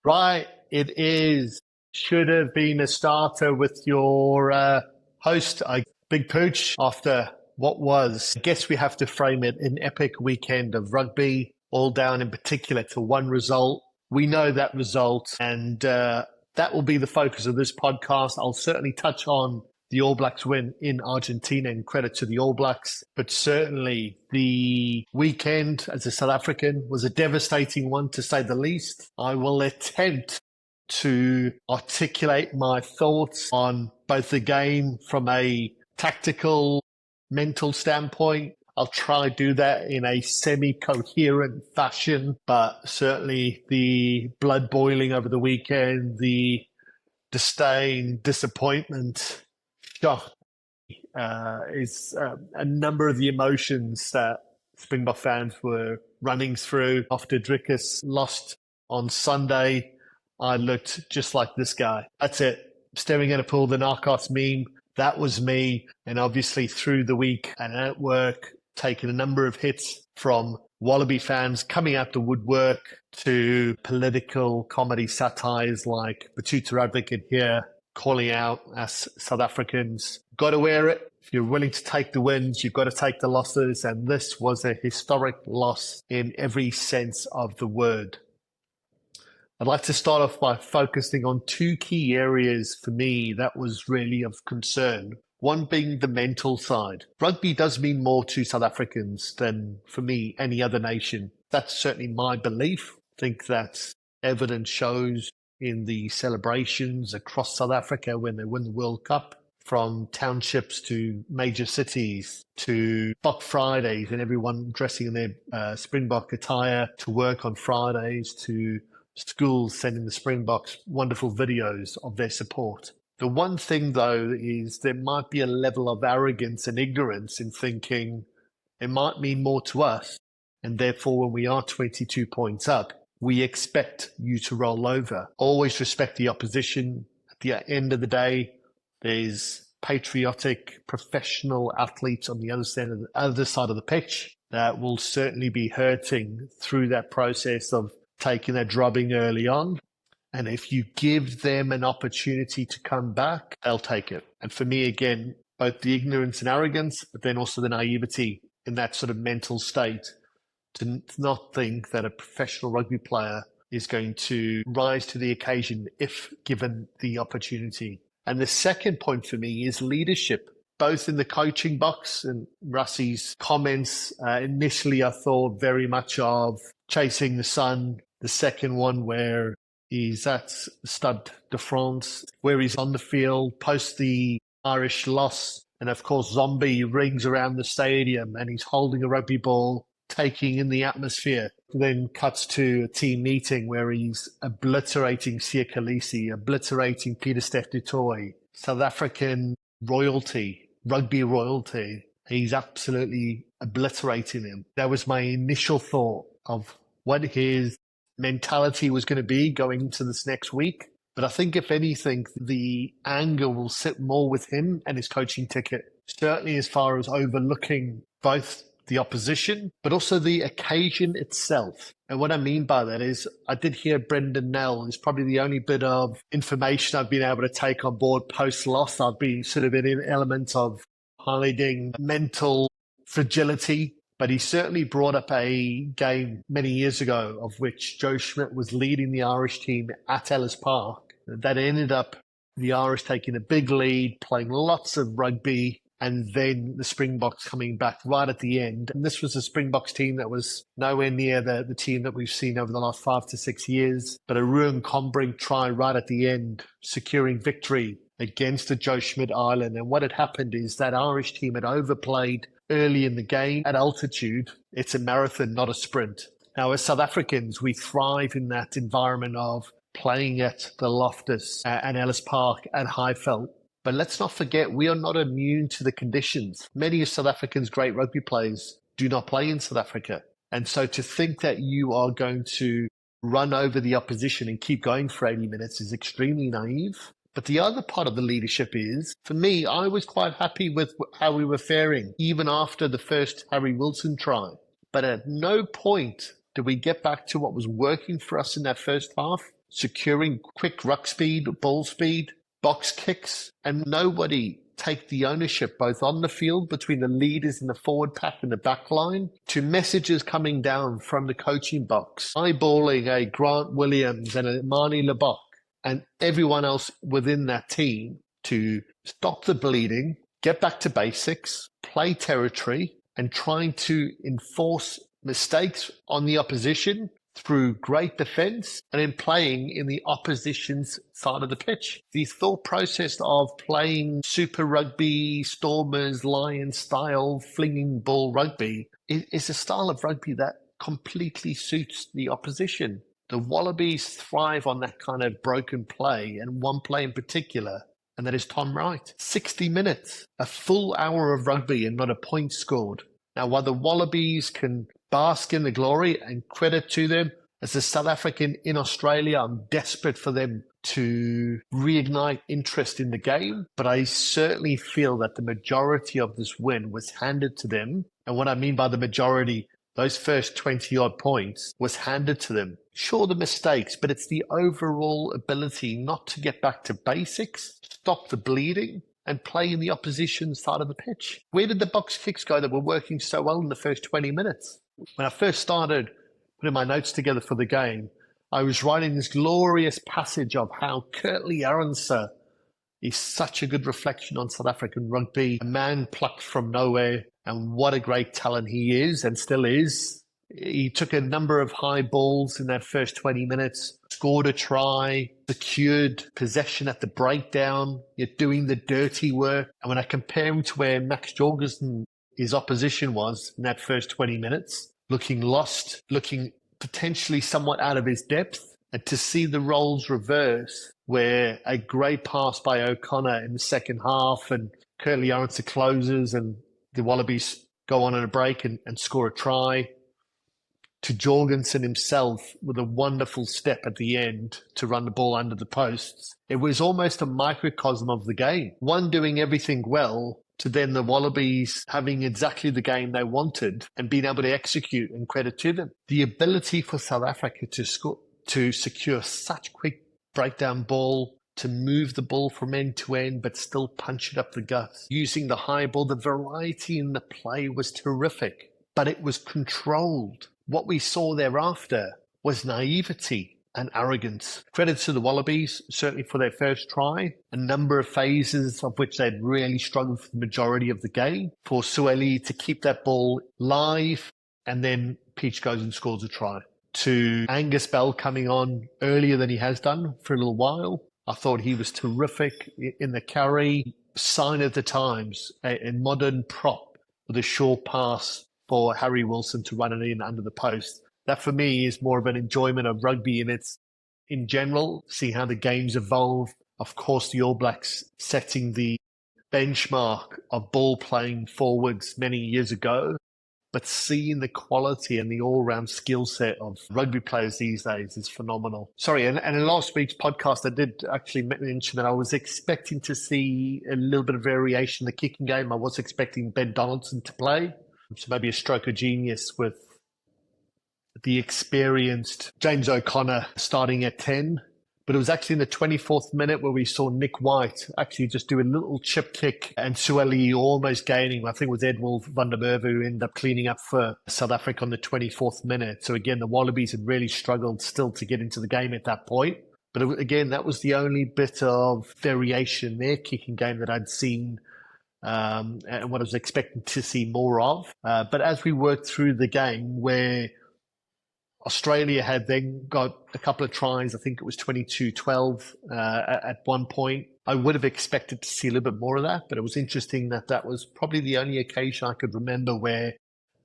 Right, it is. Should have been a starter with your host, Big Pooch, after what was. I guess we have to frame it an epic weekend of rugby, all down in particular to one result. We know that result, and that will be the focus of this podcast. I'll certainly touch on the All Blacks win in Argentina, and credit to the All Blacks. But certainly the weekend as a South African was a devastating one, to say the least. I will attempt to articulate my thoughts on both the game from a tactical, mental standpoint. I'll try to do that in a semi-coherent fashion, but certainly the blood boiling over the weekend, the disdain, disappointment, shock, is a number of the emotions that Springbok fans were running through. After Drickus lost on Sunday, I looked just like this guy. That's it. Staring at a pool, the Narcos meme, that was me. And obviously through the week and at work, taking a number of hits from Wallaby fans coming out the woodwork to political comedy satires like Batuta Advocate here, calling out us South Africans. Got to wear it. If you're willing to take the wins, you've got to take the losses. And this was a historic loss in every sense of the word. I'd like to start off by focusing on two key areas for me that was really of concern. One being the mental side. Rugby does mean more to South Africans than, for me, any other nation. That's certainly my belief. I think that evidence shows in the celebrations across South Africa when they win the World Cup, from townships to major cities to Bok Fridays and everyone dressing in their Springbok attire to work on Fridays, to schools sending the Springboks wonderful videos of their support. The one thing, though, is there might be a level of arrogance and ignorance in thinking it might mean more to us, and therefore when we are 22 points up, we expect you to roll over. Always respect the opposition. At the end of the day, there's patriotic, professional athletes on the other side of the pitch that will certainly be hurting through that process of taking that drubbing early on. And if you give them an opportunity to come back, they'll take it. And for me, again, both the ignorance and arrogance, but then also the naivety in that sort of mental state to not think that a professional rugby player is going to rise to the occasion if given the opportunity. And the second point for me is leadership, both in the coaching box. And Russie's comments, initially I thought very much of chasing the sun. The second one where he's at Stade de France, where he's on the field post the Irish loss. And of course, Zombie rings around the stadium and he's holding a rugby ball, taking in the atmosphere. Then cuts to a team meeting where he's obliterating Sia Khaleesi, obliterating Pieter-Steph du Toit, South African royalty, rugby royalty. He's absolutely obliterating him. That was my initial thought of what his mentality was going to be going into this next week. But I think if anything, the anger will sit more with him and his coaching ticket, certainly as far as overlooking both the opposition, but also the occasion itself. And what I mean by that is I did hear Brendan Nell is probably the only bit of information I've been able to take on board post-loss. I've been sort of in an element of hiding mental fragility. But he certainly brought up a game many years ago of which Joe Schmidt was leading the Irish team at Ellis Park. That ended up the Irish taking a big lead, playing lots of rugby, and then the Springboks coming back right at the end. And this was a Springboks team that was nowhere near the team that we've seen over the last 5 to 6 years. But a Ruan Combrink try right at the end, securing victory against the Joe Schmidt Island. And what had happened is that Irish team had overplayed early in the game. At altitude, it's a marathon, not a sprint. Now, as South Africans, we thrive in that environment of playing at the Loftus and Ellis Park and Highveld. But let's not forget, we are not immune to the conditions. Many of South Africa's great rugby players do not play in South Africa. And so to think that you are going to run over the opposition and keep going for 80 minutes is extremely naive. But the other part of the leadership is, for me, I was quite happy with how we were faring, even after the first Harry Wilson try. But at no point did we get back to what was working for us in that first half, securing quick ruck speed, ball speed, box kicks, and nobody take the ownership both on the field between the leaders in the forward pack and the back line to messages coming down from the coaching box, eyeballing a Grant Williams and a Marnie Lebok and everyone else within that team to stop the bleeding, get back to basics, play territory, and trying to enforce mistakes on the opposition through great defense and in playing in the opposition's side of the pitch. The thought process of playing super rugby, Stormers, Lions style, flinging ball rugby is a style of rugby that completely suits the opposition. The Wallabies thrive on that kind of broken play, and one play in particular, and that is Tom Wright. 60 minutes, a full hour of rugby and not a point scored. Now, while the Wallabies can bask in the glory and credit to them, as a South African in Australia, I'm desperate for them to reignite interest in the game, but I certainly feel that the majority of this win was handed to them. And what I mean by the majority, those first 20 odd points was handed to them. Sure, the mistakes, but it's the overall ability not to get back to basics, stop the bleeding, and play in the opposition side of the pitch. Where did the box kicks go that were working so well in the first 20 minutes? When I first started putting my notes together for the game, I was writing this glorious passage of how Kurtley Arendse is such a good reflection on South African rugby, a man plucked from nowhere, and what a great talent he is and still is. He took a number of high balls in that first 20 minutes, scored a try, secured possession at the breakdown, yet doing the dirty work. And when I compare him to where Max Jorgensen, his opposition, was in that first 20 minutes, looking lost, looking potentially somewhat out of his depth, and to see the roles reverse, where a great pass by O'Connor in the second half and Kurtley Arendse closes and the Wallabies go on a break and score a try, to Jorgensen himself with a wonderful step at the end to run the ball under the posts. It was almost a microcosm of the game. One doing everything well, to then the Wallabies having exactly the game they wanted and being able to execute, and credit to them. The ability for South Africa to secure such quick breakdown ball, to move the ball from end to end, but still punch it up the guts. Using the high ball, the variety in the play was terrific, but it was controlled. What we saw thereafter was naivety and arrogance. Credit to the Wallabies, certainly for their first try, a number of phases of which they'd really struggled for the majority of the game, for Sueli to keep that ball live, and then Peach goes and scores a try. To Angus Bell coming on earlier than he has done for a little while. I thought he was terrific in the carry. Sign of the times, a modern prop with a short pass for Harry Wilson to run it in under the post. That for me is more of an enjoyment of rugby in general, seeing how the game's evolved. Of course, the All Blacks setting the benchmark of ball playing forwards many years ago, but seeing the quality and the all-round skill set of rugby players these days is phenomenal. Sorry, and in last week's podcast, I did actually mention that I was expecting to see a little bit of variation in the kicking game. I was expecting Ben Donaldson to play, so maybe a stroke of genius with the experienced James O'Connor starting at 10. But it was actually in the 24th minute where we saw Nick White actually just do a little chip kick and Sueli almost gaining. I think it was Edward van der Merwe who ended up cleaning up for South Africa on the 24th minute. So again, the Wallabies had really struggled still to get into the game at that point. But again, that was the only bit of variation in their kicking game that I'd seen and what I was expecting to see more of. But as we worked through the game, where Australia had then got a couple of tries, I think it was 22-12 at one point. I would have expected to see a little bit more of that, but it was interesting that that was probably the only occasion I could remember where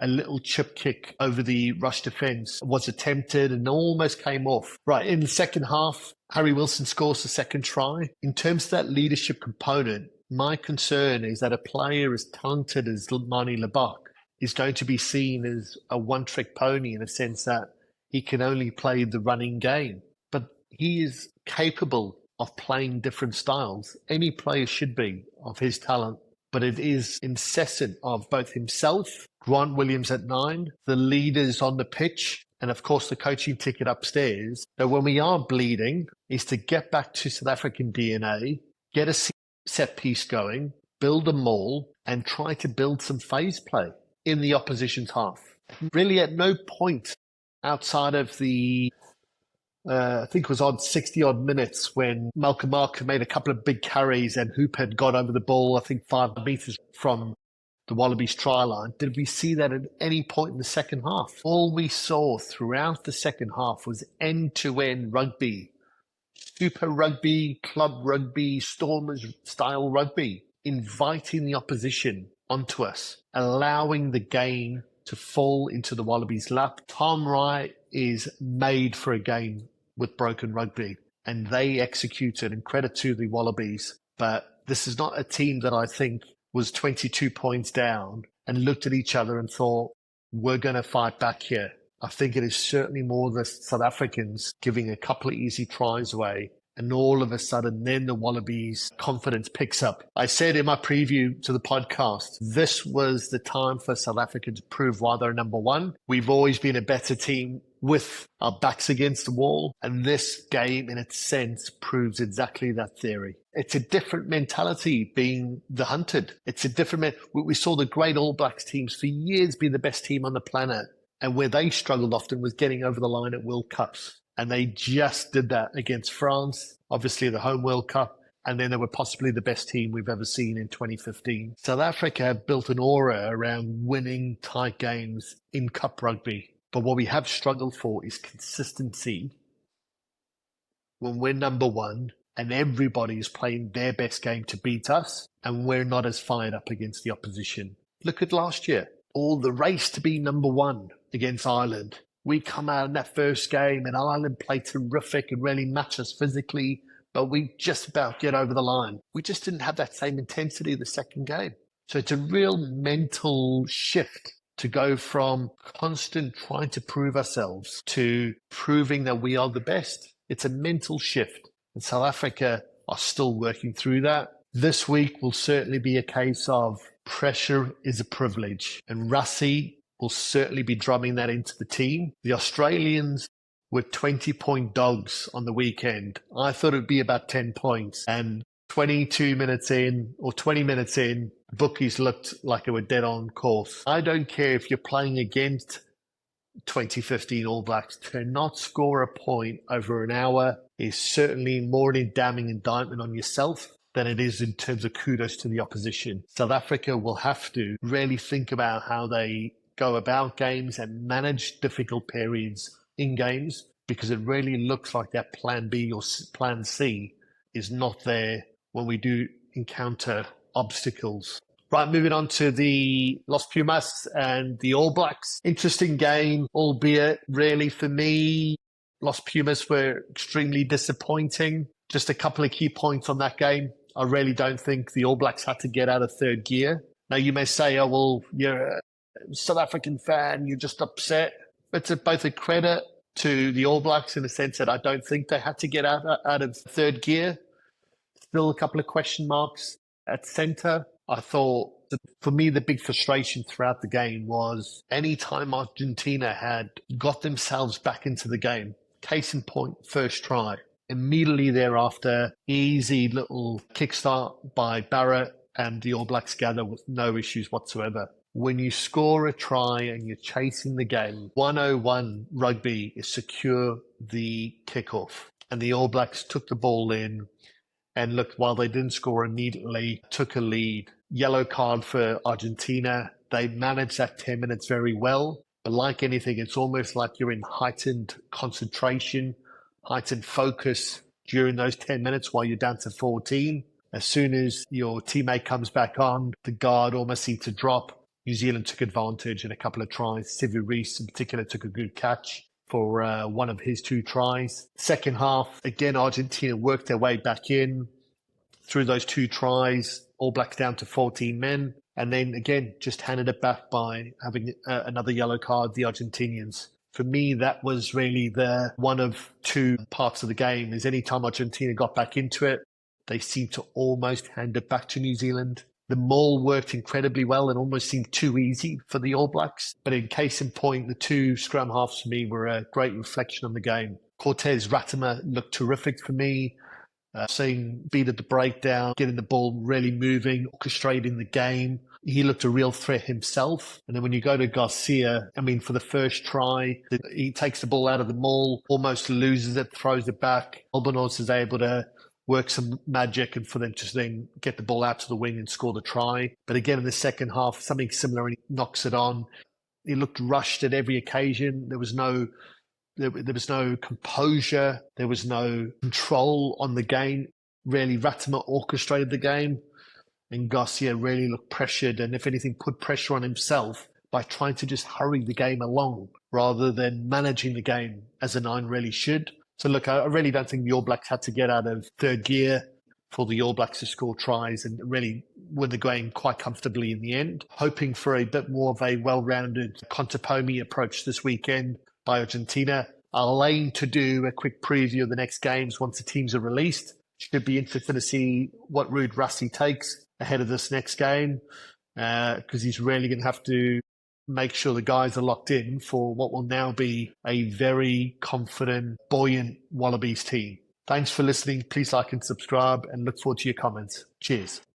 a little chip kick over the rush defence was attempted and almost came off. Right, in the second half, Harry Wilson scores the second try. In terms of that leadership component, my concern is that a player as talented as Marnie Lebok is going to be seen as a one-trick pony in a sense that he can only play the running game. But he is capable of playing different styles. Any player should be of his talent. But it is incessant of both himself, Grant Williams at 9, the leaders on the pitch, and of course the coaching ticket upstairs, that when we are bleeding is to get back to South African DNA, get a set piece going, build a maul, and try to build some phase play in the opposition's half. Really at no point outside of the I think it was on 60-odd minutes when Malcolm Mark made a couple of big carries and Hoop had got over the ball, I think 5 meters from the Wallabies try line. Did we see that at any point in the second half? All we saw throughout the second half was end-to-end rugby, super rugby, club rugby, Stormers-style rugby, inviting the opposition onto us, allowing the game to fall into the Wallabies' lap. Tom Wright is made for a game with broken rugby, and they executed, and credit to the Wallabies. But this is not a team that I think was 22 points down and looked at each other and thought, we're going to fight back here. I think it is certainly more the South Africans giving a couple of easy tries away, and all of a sudden, then the Wallabies' confidence picks up. I said in my preview to the podcast, this was the time for South Africa to prove why they're number one. We've always been a better team with our backs against the wall, and this game, in its sense, proves exactly that theory. It's a different mentality being the hunted. It's a different... We saw the great All Blacks teams for years be the best team on the planet, and where they struggled often was getting over the line at World Cups. And they just did that against France, obviously the home World Cup, and then they were possibly the best team we've ever seen in 2015. South Africa built an aura around winning tight games in Cup rugby. But what we have struggled for is consistency when we're number one and everybody is playing their best game to beat us, and we're not as fired up against the opposition. Look at last year, all the race to be number one against Ireland. We come out in that first game and Ireland played terrific and really matched us physically, but we just about get over the line. We just didn't have that same intensity the second game. So it's a real mental shift to go from constant trying to prove ourselves to proving that we are the best. It's a mental shift, and South Africa are still working through that. This week will certainly be a case of pressure is a privilege, and Rassie will certainly be drumming that into the team. The Australians were 20-point dogs on the weekend. I thought it would be about 10 points. And 22 minutes in or 20 minutes in, bookies looked like they were dead on course. I don't care if you're playing against 2015 All Blacks. To not score a point over an hour is certainly more an damning indictment on yourself than it is in terms of kudos to the opposition. South Africa will have to really think about how they go about games and manage difficult periods in games, because it really looks like that plan B or plan C is not there when we do encounter obstacles. Right, moving on to the Los Pumas and the All Blacks. Interesting game, albeit really for me, Los Pumas were extremely disappointing. Just a couple of key points on that game. I really don't think the All Blacks had to get out of third gear. Now you may say, oh, well, you're a South African fan, you're just upset. It's both a credit to the All Blacks in the sense that I don't think they had to get out of third gear. Still a couple of question marks at centre. I thought, for me, the big frustration throughout the game was any time Argentina had got themselves back into the game, case in point, first try. Immediately thereafter, easy little kickstart by Barrett, and the All Blacks gather with no issues whatsoever. When you score a try and you're chasing the game, 101 rugby is secure the kickoff. And the All Blacks took the ball in and looked, while they didn't score immediately, took a lead. Yellow card for Argentina. They managed that 10 minutes very well. But like anything, it's almost like you're in heightened concentration, heightened focus during those 10 minutes while you're down to 14. As soon as your teammate comes back on, the guard almost seemed to drop. New Zealand took advantage in a couple of tries. Sivu Reece in particular took a good catch for one of his two tries. Second half, again, Argentina worked their way back in through those two tries. All Blacks down to 14 men. And then again, just handed it back by having another yellow card, the Argentinians. For me, that was really the one of two parts of the game, is any time Argentina got back into it, they seemed to almost hand it back to New Zealand. The maul worked incredibly well and almost seemed too easy for the All Blacks. But in case in point, the two scrum halves for me were a great reflection on the game. Cortez Ratimer looked terrific for me. Seeing beat at the breakdown, getting the ball really moving, orchestrating the game. He looked a real threat himself. And then when you go to Garcia, I mean, for the first try, he takes the ball out of the maul, almost loses it, throws it back. Albanos is able to work some magic and for them to then get the ball out to the wing and score the try. But again, in the second half, something similar, and he knocks it on. He looked rushed at every occasion. There was no composure. There was no control on the game. Really, Ratimer orchestrated the game, and Garcia really looked pressured, and if anything, put pressure on himself by trying to just hurry the game along rather than managing the game as a nine really should. So look, I really don't think the All Blacks had to get out of third gear for the All Blacks to score tries and really win the game quite comfortably in the end. Hoping for a bit more of a well-rounded Contepomi approach this weekend by Argentina. I'll aim to do a quick preview of the next games once the teams are released. Should be interested to see what route Rusty takes ahead of this next game, because he's really going to have to make sure the guys are locked in for what will now be a very confident, buoyant Wallabies team. Thanks for listening. Please like and subscribe and look forward to your comments. Cheers.